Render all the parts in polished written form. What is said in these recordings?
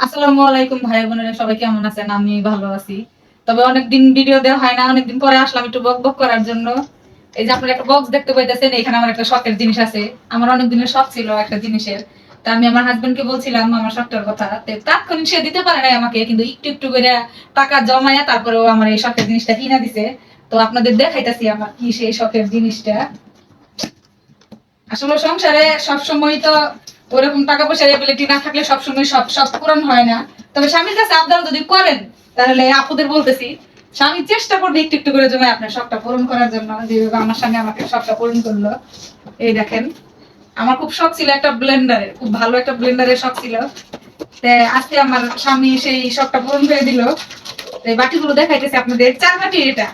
আসসালামু আলাইকুম ভাই বোনেরা, সবাই কেমন আছেন? আমি ভালো আছি। তবে অনেকদিন ভিডিও দেওয়া হয় না, অনেকদিন পরে আসলাম একটু বক বক করার জন্য। এই যে আপনারা একটা বক্স দেখতে পাইতেছেন, এখানে আমার একটা শখের জিনিস আছে। আমার অনেক দিনের শখ ছিল একটা জিনিসের। তা আমি আমার হাজবেন্ডকে বলছিলাম আমার শখটার কথা, তাৎক্ষণিক সে দিতে পারে নাই আমাকে, কিন্তু একটু একটু করে টাকা জমায়া তারপরেও আমার এই শখের জিনিসটা কিনা দিছে। তো আপনাদের দেখাইতাছি আমার কি সেই শখের জিনিসটা। আসলে সংসারে সবসময় তো ওরকম টাকা পয়সার এবিলিটি না থাকলে সবসময় সব শখ পূরণ হয় না। তবে স্বামীর কাছে আবদার যদি করেন, তাহলে আপুদের বলতেছি, স্বামী চেষ্টা করবে একটু একটু করে জন্য আপনার শখটা পূরণ করার জন্য, যেভাবে আমার স্বামী আমাকে শখটা পূরণ করলো। এই দেখেন, আমার খুব শখ ছিল একটা ব্লেন্ডারের, খুব ভালো একটা ব্লেন্ডারের শখ ছিল। আজকে আমার স্বামী সেই শখটা পূরণ করে দিল। এই বাটিগুলো দেখাইতেছি আপনাদের, চার বাটি এটা।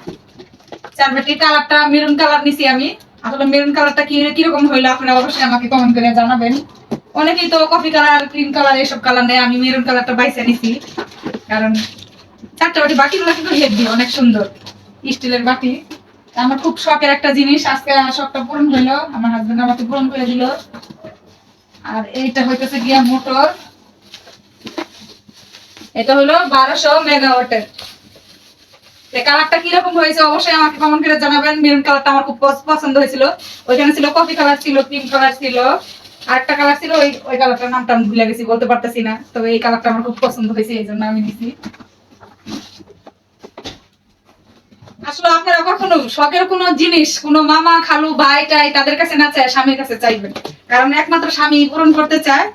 চার বাটির কালারটা মেরুন কালার নিছি আমি। আসলে মেরুন কালারটা কিরকম হইলো আপনারা অবশ্যই আমাকে কমেন্ট করে জানাবেন। অনেকেই তো কফি কালার, ক্রিম কালার এসব কালার নেয়, আমি মেরুন কালারটা বাইছে নিছি। কারণ চারটা বাটিগুলো কিন্তু হেভি, অনেক সুন্দর স্টিলের বাটি। আমার খুব শখের একটা জিনিস, আজকে শখটা পূরণ হইলো, আমার হাজবেন্ড আমাকে পূরণ করে দিল। আর এইটা হইতেছে গিয়া মোটর। এটা হলো 1200 মেগাওয়াটের। কালারটা কিরকম হয়েছে অবশ্যই আমাকে কমেন্ট করে জানাবেন। মেরুন কালারটা আমার খুব পছন্দ হয়েছিল। ওইখানে ছিল কফি কালার, ছিল ক্রিম কালার, ছিল আরেকটা কালার ছিল, ওই কালারটার নামটা আমি ভুলে গেছি, বলতে পারতেছি না। তবে এই কালারটা আমার খুব পছন্দ হয়েছে, এই জন্য আমি নিছি। আসলে আপনারা কখনো শখের কোনো জিনিস কোনো মামা খালু ভাই টাই তাদের কাছে না চায়, স্বামীর কাছে চাইবেন। কারণ একমাত্র স্বামী পূরণ করতে চায়।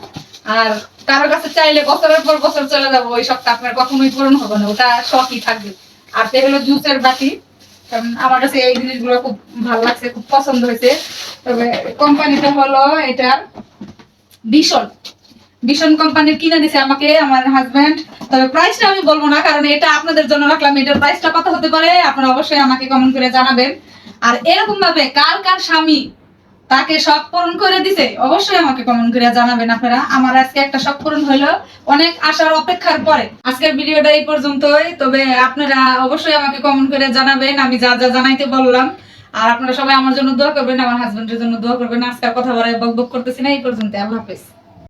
আর কারো কাছে চাইলে বছরের পর বছর চলে যাবো, ওই শখটা আপনার কখনোই পূরণ হবে না, ওটা শখই থাকবে। আর সে হলো জুসের বাটি। কারণ আমার কাছে এই জিনিসগুলো খুব ভালো লাগছে, খুব পছন্দ হয়েছে। তবে কোম্পানিটা হলো এটার ভীষণ ভীষণ কোম্পানির কিনে দিছে আমাকে আমার হাজবেন্ড। তবে প্রাইসটা আমি বলবো না, কারণ এটা আপনাদের জন্য রাখলাম। এটার প্রাইসটা কত হতে পারে আপনারা অবশ্যই আমাকে কমেন্ট করে জানাবেন। আর এরকম ভাবে কার কার স্বামী তাকে শখ পূরণ করে দিছে অবশ্যই আমাকে কমেন্ট করে জানাবেন আপনারা। আমার আজকে একটা শখ পূরণ হইলো, অনেক আশার অপেক্ষার পরে। আজকের ভিডিওটা এই পর্যন্তই। তবে আপনারা অবশ্যই আমাকে কমেন্ট করে জানাবেন আমি যা যা জানাইতে বললাম। আর আপনারা সবাই আমার জন্য দোয়া করবেন, আমার হাজবেন্ডের জন্য দোয়া করবেন। আজকাল কথা বলে বক বক করতেছি না, এই পর্যন্ত। আল্লাহ হাফেজ।